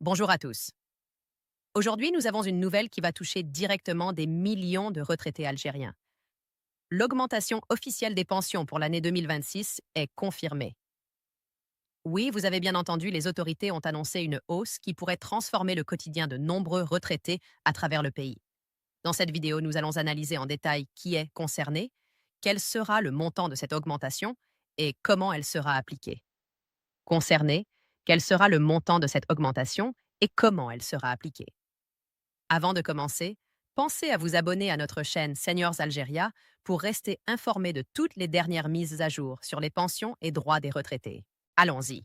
Bonjour à tous. Aujourd'hui, nous avons une nouvelle qui va toucher directement des millions de retraités algériens. L'augmentation officielle des pensions pour l'année 2026 est confirmée. Oui, vous avez bien entendu, les autorités ont annoncé une hausse qui pourrait transformer le quotidien de nombreux retraités à travers le pays. Dans cette vidéo, nous allons analyser en détail qui est concerné, quel sera le montant de cette augmentation et comment elle sera appliquée. Concerné, quel sera le montant de cette augmentation et comment elle sera appliquée. Avant de commencer, pensez à vous abonner à notre chaîne Seniors Algeria pour rester informé de toutes les dernières mises à jour sur les pensions et droits des retraités. Allons-y.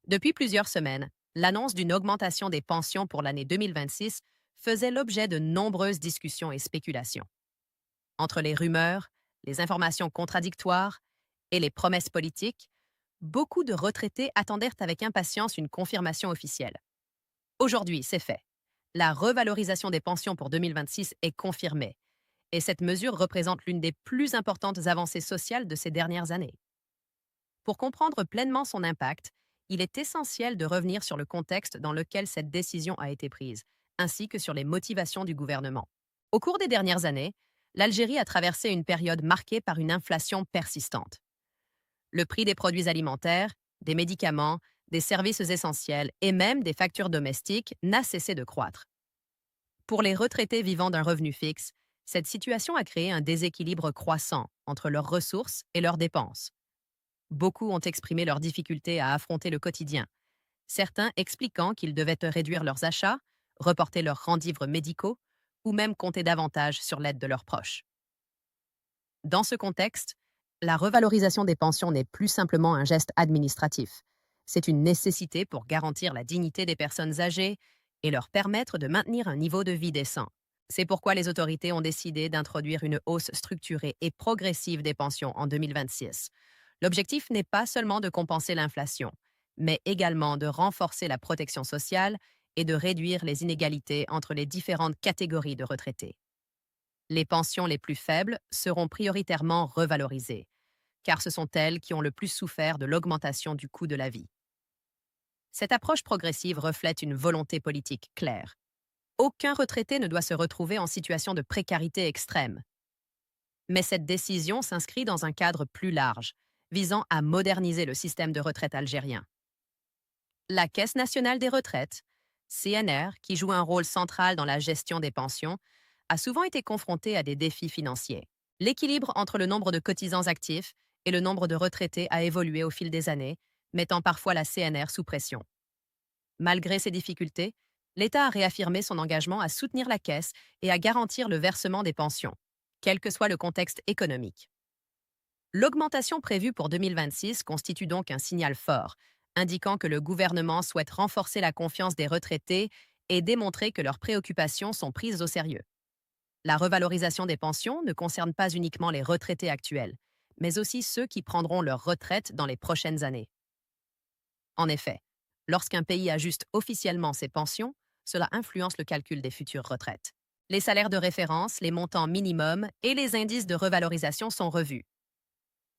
Depuis plusieurs semaines, l'annonce d'une augmentation des pensions pour l'année 2026 faisait l'objet de nombreuses discussions et spéculations. Entre les rumeurs, les informations contradictoires et les promesses politiques, beaucoup de retraités attendèrent avec impatience une confirmation officielle. Aujourd'hui, c'est fait. La revalorisation des pensions pour 2026 est confirmée, et cette mesure représente l'une des plus importantes avancées sociales de ces dernières années. Pour comprendre pleinement son impact, il est essentiel de revenir sur le contexte dans lequel cette décision a été prise, ainsi que sur les motivations du gouvernement. Au cours des dernières années, l'Algérie a traversé une période marquée par une inflation persistante. Le prix des produits alimentaires, des médicaments, des services essentiels et même des factures domestiques n'a cessé de croître. Pour les retraités vivant d'un revenu fixe, cette situation a créé un déséquilibre croissant entre leurs ressources et leurs dépenses. Beaucoup ont exprimé leurs difficultés à affronter le quotidien, certains expliquant qu'ils devaient réduire leurs achats, reporter leurs rendez-vous médicaux ou même compter davantage sur l'aide de leurs proches. Dans ce contexte, la revalorisation des pensions n'est plus simplement un geste administratif. C'est une nécessité pour garantir la dignité des personnes âgées et leur permettre de maintenir un niveau de vie décent. C'est pourquoi les autorités ont décidé d'introduire une hausse structurée et progressive des pensions en 2026. L'objectif n'est pas seulement de compenser l'inflation, mais également de renforcer la protection sociale et de réduire les inégalités entre les différentes catégories de retraités. Les pensions les plus faibles seront prioritairement revalorisées, car ce sont elles qui ont le plus souffert de l'augmentation du coût de la vie. Cette approche progressive reflète une volonté politique claire. Aucun retraité ne doit se retrouver en situation de précarité extrême. Mais cette décision s'inscrit dans un cadre plus large, visant à moderniser le système de retraite algérien. La Caisse nationale des retraites, CNR, qui joue un rôle central dans la gestion des pensions, a souvent été confrontée à des défis financiers. L'équilibre entre le nombre de cotisants actifs et le nombre de retraités a évolué au fil des années, mettant parfois la CNR sous pression. Malgré ces difficultés, l'État a réaffirmé son engagement à soutenir la Caisse et à garantir le versement des pensions, quel que soit le contexte économique. L'augmentation prévue pour 2026 constitue donc un signal fort, indiquant que le gouvernement souhaite renforcer la confiance des retraités et démontrer que leurs préoccupations sont prises au sérieux. La revalorisation des pensions ne concerne pas uniquement les retraités actuels, mais aussi ceux qui prendront leur retraite dans les prochaines années. En effet, lorsqu'un pays ajuste officiellement ses pensions, cela influence le calcul des futures retraites. Les salaires de référence, les montants minimums et les indices de revalorisation sont revus.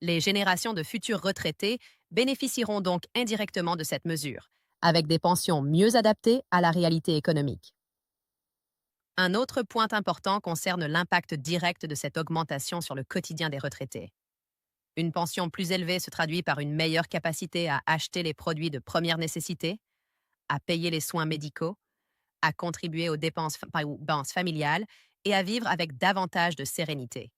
Les générations de futurs retraités bénéficieront donc indirectement de cette mesure, avec des pensions mieux adaptées à la réalité économique. Un autre point important concerne l'impact direct de cette augmentation sur le quotidien des retraités. Une pension plus élevée se traduit par une meilleure capacité à acheter les produits de première nécessité, à payer les soins médicaux, à contribuer aux dépenses familiales et à vivre avec davantage de sérénité.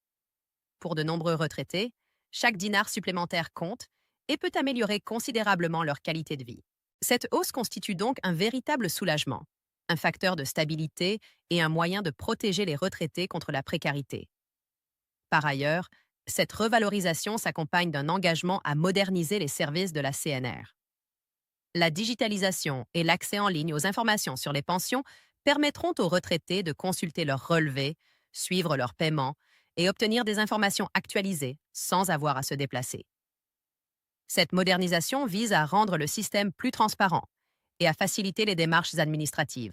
Pour de nombreux retraités, chaque dinar supplémentaire compte et peut améliorer considérablement leur qualité de vie. Cette hausse constitue donc un véritable soulagement, un facteur de stabilité et un moyen de protéger les retraités contre la précarité. Par ailleurs, cette revalorisation s'accompagne d'un engagement à moderniser les services de la CNR. La digitalisation et l'accès en ligne aux informations sur les pensions permettront aux retraités de consulter leurs relevés, suivre leurs paiements et obtenir des informations actualisées sans avoir à se déplacer. Cette modernisation vise à rendre le système plus transparent et à faciliter les démarches administratives,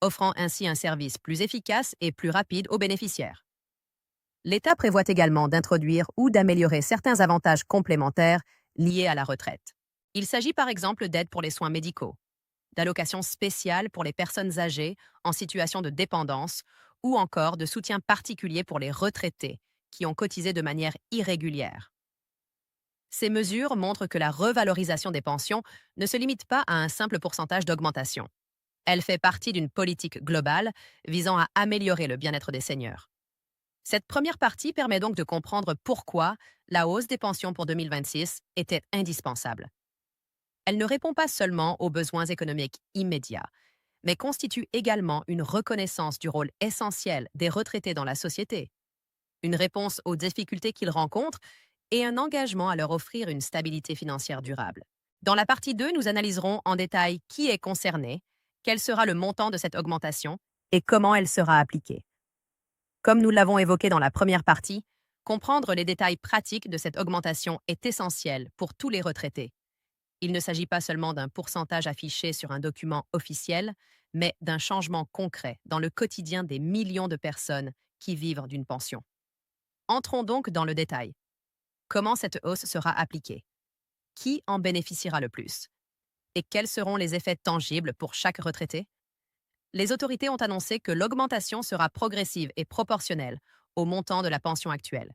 offrant ainsi un service plus efficace et plus rapide aux bénéficiaires. L'État prévoit également d'introduire ou d'améliorer certains avantages complémentaires liés à la retraite. Il s'agit par exemple d'aides pour les soins médicaux, d'allocations spéciales pour les personnes âgées en situation de dépendance ou encore de soutien particulier pour les retraités qui ont cotisé de manière irrégulière. Ces mesures montrent que la revalorisation des pensions ne se limite pas à un simple pourcentage d'augmentation. Elle fait partie d'une politique globale visant à améliorer le bien-être des seniors. Cette première partie permet donc de comprendre pourquoi la hausse des pensions pour 2026 était indispensable. Elle ne répond pas seulement aux besoins économiques immédiats, mais constitue également une reconnaissance du rôle essentiel des retraités dans la société, une réponse aux difficultés qu'ils rencontrent et un engagement à leur offrir une stabilité financière durable. Dans la partie 2, nous analyserons en détail qui est concerné, quel sera le montant de cette augmentation et comment elle sera appliquée. Comme nous l'avons évoqué dans la première partie, comprendre les détails pratiques de cette augmentation est essentiel pour tous les retraités. Il ne s'agit pas seulement d'un pourcentage affiché sur un document officiel, mais d'un changement concret dans le quotidien des millions de personnes qui vivent d'une pension. Entrons donc dans le détail. Comment cette hausse sera appliquée? Qui en bénéficiera le plus? Et quels seront les effets tangibles pour chaque retraité? Les autorités ont annoncé que l'augmentation sera progressive et proportionnelle au montant de la pension actuelle.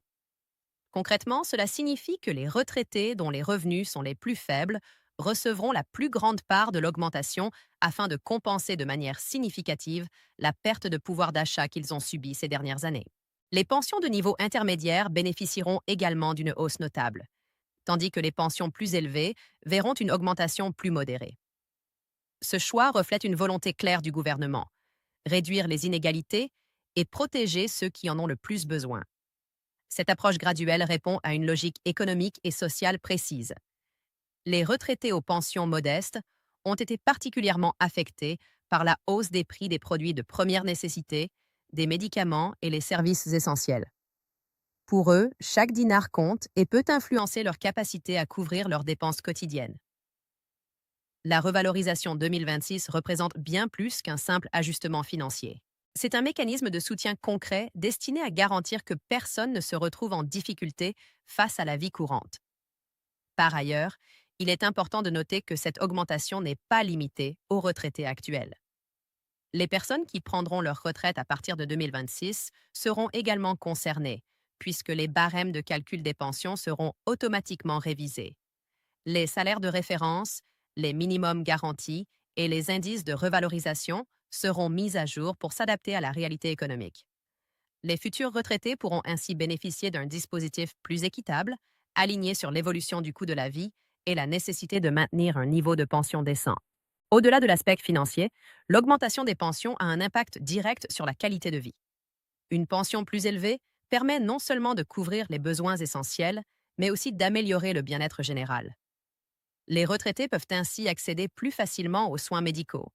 Concrètement, cela signifie que les retraités dont les revenus sont les plus faibles recevront la plus grande part de l'augmentation afin de compenser de manière significative la perte de pouvoir d'achat qu'ils ont subie ces dernières années. Les pensions de niveau intermédiaire bénéficieront également d'une hausse notable, tandis que les pensions plus élevées verront une augmentation plus modérée. Ce choix reflète une volonté claire du gouvernement: réduire les inégalités et protéger ceux qui en ont le plus besoin. Cette approche graduelle répond à une logique économique et sociale précise. Les retraités aux pensions modestes ont été particulièrement affectés par la hausse des prix des produits de première nécessité, des médicaments et les services essentiels. Pour eux, chaque dinar compte et peut influencer leur capacité à couvrir leurs dépenses quotidiennes. La revalorisation 2026 représente bien plus qu'un simple ajustement financier. C'est un mécanisme de soutien concret destiné à garantir que personne ne se retrouve en difficulté face à la vie courante. Par ailleurs, il est important de noter que cette augmentation n'est pas limitée aux retraités actuels. Les personnes qui prendront leur retraite à partir de 2026 seront également concernées, puisque les barèmes de calcul des pensions seront automatiquement révisés. Les salaires de référence, les minimums garantis et les indices de revalorisation seront mis à jour pour s'adapter à la réalité économique. Les futurs retraités pourront ainsi bénéficier d'un dispositif plus équitable, aligné sur l'évolution du coût de la vie et la nécessité de maintenir un niveau de pension décent. Au-delà de l'aspect financier, l'augmentation des pensions a un impact direct sur la qualité de vie. Une pension plus élevée permet non seulement de couvrir les besoins essentiels, mais aussi d'améliorer le bien-être général. Les retraités peuvent ainsi accéder plus facilement aux soins médicaux,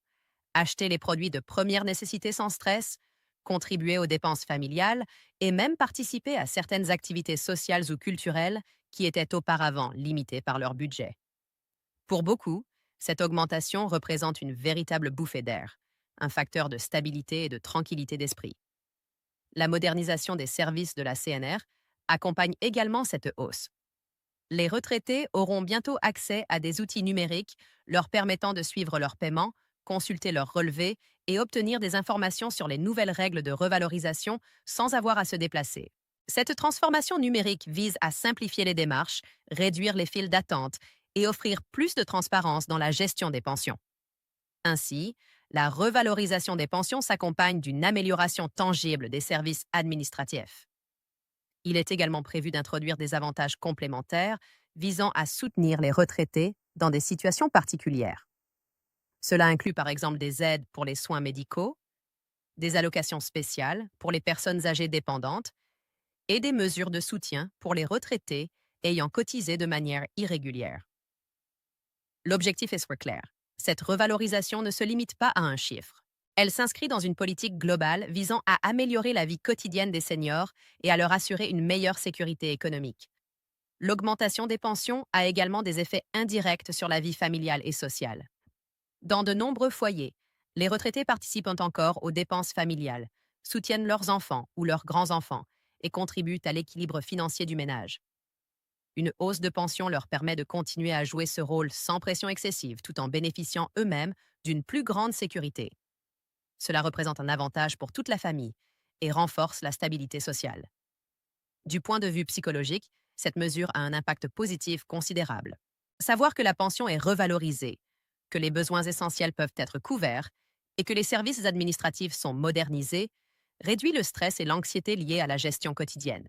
acheter les produits de première nécessité sans stress, contribuer aux dépenses familiales et même participer à certaines activités sociales ou culturelles qui étaient auparavant limitées par leur budget. Pour beaucoup, cette augmentation représente une véritable bouffée d'air, un facteur de stabilité et de tranquillité d'esprit. La modernisation des services de la CNR accompagne également cette hausse. Les retraités auront bientôt accès à des outils numériques leur permettant de suivre leurs paiements, consulter leurs relevés et obtenir des informations sur les nouvelles règles de revalorisation sans avoir à se déplacer. Cette transformation numérique vise à simplifier les démarches, réduire les files d'attente et offrir plus de transparence dans la gestion des pensions. Ainsi, la revalorisation des pensions s'accompagne d'une amélioration tangible des services administratifs. Il est également prévu d'introduire des avantages complémentaires visant à soutenir les retraités dans des situations particulières. Cela inclut par exemple des aides pour les soins médicaux, des allocations spéciales pour les personnes âgées dépendantes et des mesures de soutien pour les retraités ayant cotisé de manière irrégulière. L'objectif est clair. Cette revalorisation ne se limite pas à un chiffre. Elle s'inscrit dans une politique globale visant à améliorer la vie quotidienne des seniors et à leur assurer une meilleure sécurité économique. L'augmentation des pensions a également des effets indirects sur la vie familiale et sociale. Dans de nombreux foyers, les retraités participent encore aux dépenses familiales, soutiennent leurs enfants ou leurs grands-enfants et contribuent à l'équilibre financier du ménage. Une hausse de pension leur permet de continuer à jouer ce rôle sans pression excessive tout en bénéficiant eux-mêmes d'une plus grande sécurité. Cela représente un avantage pour toute la famille et renforce la stabilité sociale. Du point de vue psychologique, cette mesure a un impact positif considérable. Savoir que la pension est revalorisée, que les besoins essentiels peuvent être couverts et que les services administratifs sont modernisés réduit le stress et l'anxiété liés à la gestion quotidienne.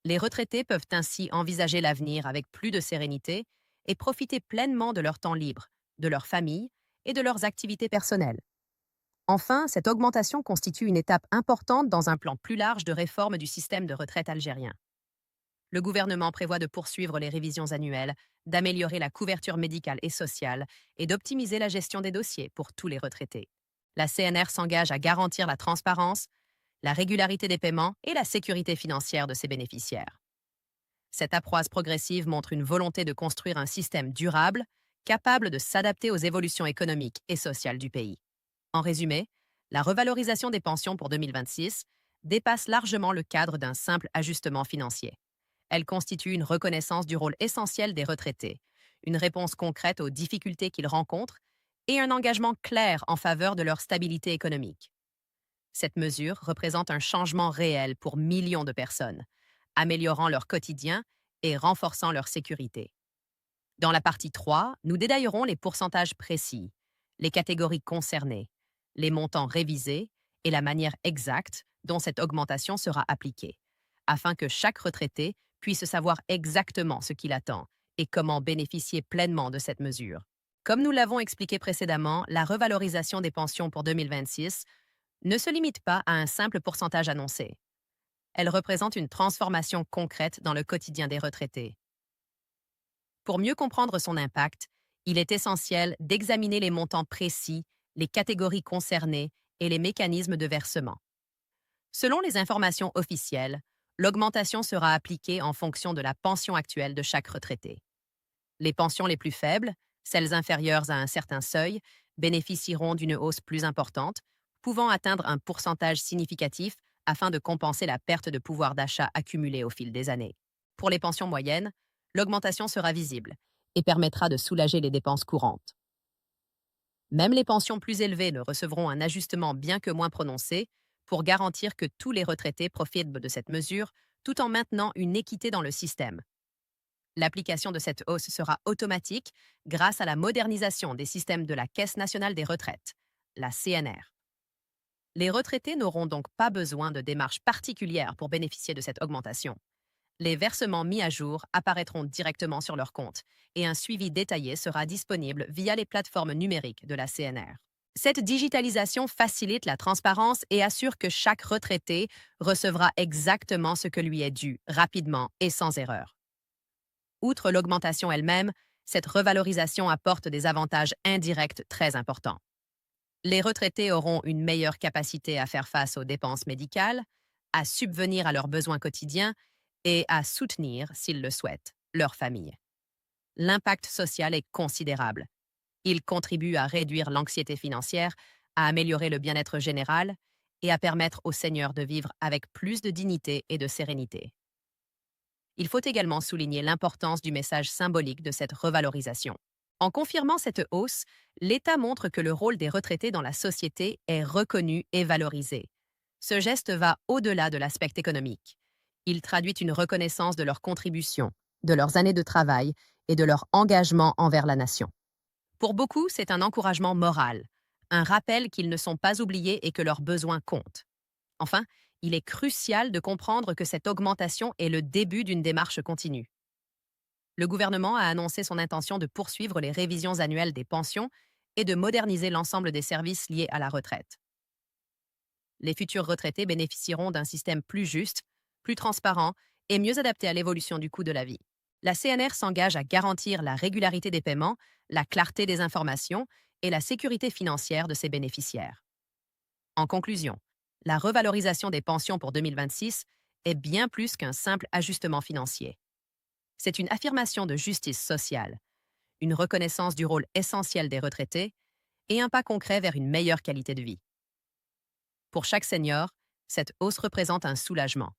Les retraités peuvent ainsi envisager l'avenir avec plus de sérénité et profiter pleinement de leur temps libre, de leur famille et de leurs activités personnelles. Enfin, cette augmentation constitue une étape importante dans un plan plus large de réforme du système de retraite algérien. Le gouvernement prévoit de poursuivre les révisions annuelles, d'améliorer la couverture médicale et sociale et d'optimiser la gestion des dossiers pour tous les retraités. La CNR s'engage à garantir la transparence, la régularité des paiements et la sécurité financière de ses bénéficiaires. Cette approche progressive montre une volonté de construire un système durable, capable de s'adapter aux évolutions économiques et sociales du pays. En résumé, la revalorisation des pensions pour 2026 dépasse largement le cadre d'un simple ajustement financier. Elle constitue une reconnaissance du rôle essentiel des retraités, une réponse concrète aux difficultés qu'ils rencontrent et un engagement clair en faveur de leur stabilité économique. Cette mesure représente un changement réel pour millions de personnes, améliorant leur quotidien et renforçant leur sécurité. Dans la partie 3, nous détaillerons les pourcentages précis, les catégories concernées, les montants révisés et la manière exacte dont cette augmentation sera appliquée, afin que chaque retraité puisse savoir exactement ce qu'il attend et comment bénéficier pleinement de cette mesure. Comme nous l'avons expliqué précédemment, la revalorisation des pensions pour 2026 ne se limite pas à un simple pourcentage annoncé. Elle représente une transformation concrète dans le quotidien des retraités. Pour mieux comprendre son impact, il est essentiel d'examiner les montants précis, les catégories concernées et les mécanismes de versement. Selon les informations officielles, l'augmentation sera appliquée en fonction de la pension actuelle de chaque retraité. Les pensions les plus faibles, celles inférieures à un certain seuil, bénéficieront d'une hausse plus importante, pouvant atteindre un pourcentage significatif afin de compenser la perte de pouvoir d'achat accumulée au fil des années. Pour les pensions moyennes, l'augmentation sera visible et permettra de soulager les dépenses courantes. Même les pensions plus élevées ne recevront un ajustement bien que moins prononcé pour garantir que tous les retraités profitent de cette mesure tout en maintenant une équité dans le système. L'application de cette hausse sera automatique grâce à la modernisation des systèmes de la Caisse nationale des retraites, la CNR. Les retraités n'auront donc pas besoin de démarches particulières pour bénéficier de cette augmentation. Les versements mis à jour apparaîtront directement sur leur compte et un suivi détaillé sera disponible via les plateformes numériques de la CNR. Cette digitalisation facilite la transparence et assure que chaque retraité recevra exactement ce que lui est dû, rapidement et sans erreur. Outre l'augmentation elle-même, cette revalorisation apporte des avantages indirects très importants. Les retraités auront une meilleure capacité à faire face aux dépenses médicales, à subvenir à leurs besoins quotidiens et à soutenir, s'ils le souhaitent, leur famille. L'impact social est considérable. Il contribue à réduire l'anxiété financière, à améliorer le bien-être général et à permettre aux seniors de vivre avec plus de dignité et de sérénité. Il faut également souligner l'importance du message symbolique de cette revalorisation. En confirmant cette hausse, l'État montre que le rôle des retraités dans la société est reconnu et valorisé. Ce geste va au-delà de l'aspect économique. Il traduit une reconnaissance de leur contribution, de leurs années de travail et de leur engagement envers la nation. Pour beaucoup, c'est un encouragement moral, un rappel qu'ils ne sont pas oubliés et que leurs besoins comptent. Enfin, il est crucial de comprendre que cette augmentation est le début d'une démarche continue. Le gouvernement a annoncé son intention de poursuivre les révisions annuelles des pensions et de moderniser l'ensemble des services liés à la retraite. Les futurs retraités bénéficieront d'un système plus juste, plus transparent et mieux adapté à l'évolution du coût de la vie. La CNR s'engage à garantir la régularité des paiements, la clarté des informations et la sécurité financière de ses bénéficiaires. En conclusion, la revalorisation des pensions pour 2026 est bien plus qu'un simple ajustement financier. C'est une affirmation de justice sociale, une reconnaissance du rôle essentiel des retraités et un pas concret vers une meilleure qualité de vie. Pour chaque senior, cette hausse représente un soulagement,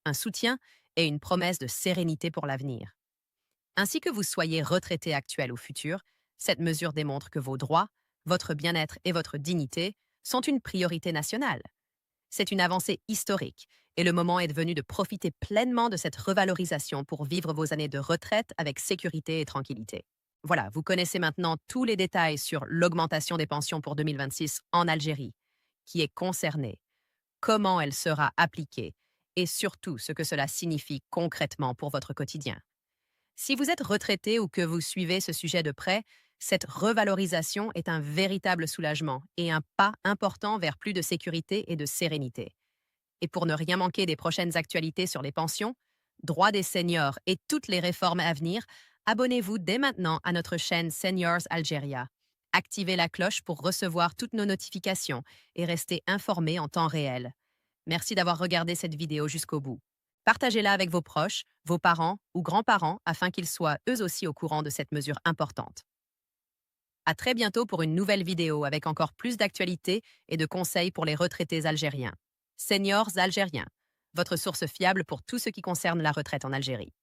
un soutien et une promesse de sérénité pour l'avenir. Ainsi que vous soyez retraité actuel ou futur, cette mesure démontre que vos droits, votre bien-être et votre dignité sont une priorité nationale. C'est une avancée historique et le moment est venu de profiter pleinement de cette revalorisation pour vivre vos années de retraite avec sécurité et tranquillité. Voilà, vous connaissez maintenant tous les détails sur l'augmentation des pensions pour 2026 en Algérie, qui est concernée, comment elle sera appliquée et surtout ce que cela signifie concrètement pour votre quotidien. Si vous êtes retraité ou que vous suivez ce sujet de près, cette revalorisation est un véritable soulagement et un pas important vers plus de sécurité et de sérénité. Et pour ne rien manquer des prochaines actualités sur les pensions, droits des seniors et toutes les réformes à venir, abonnez-vous dès maintenant à notre chaîne Seniors Algeria. Activez la cloche pour recevoir toutes nos notifications et rester informé en temps réel. Merci d'avoir regardé cette vidéo jusqu'au bout. Partagez-la avec vos proches, vos parents ou grands-parents afin qu'ils soient eux aussi au courant de cette mesure importante. À très bientôt pour une nouvelle vidéo avec encore plus d'actualités et de conseils pour les retraités algériens. Seniors algériens, votre source fiable pour tout ce qui concerne la retraite en Algérie.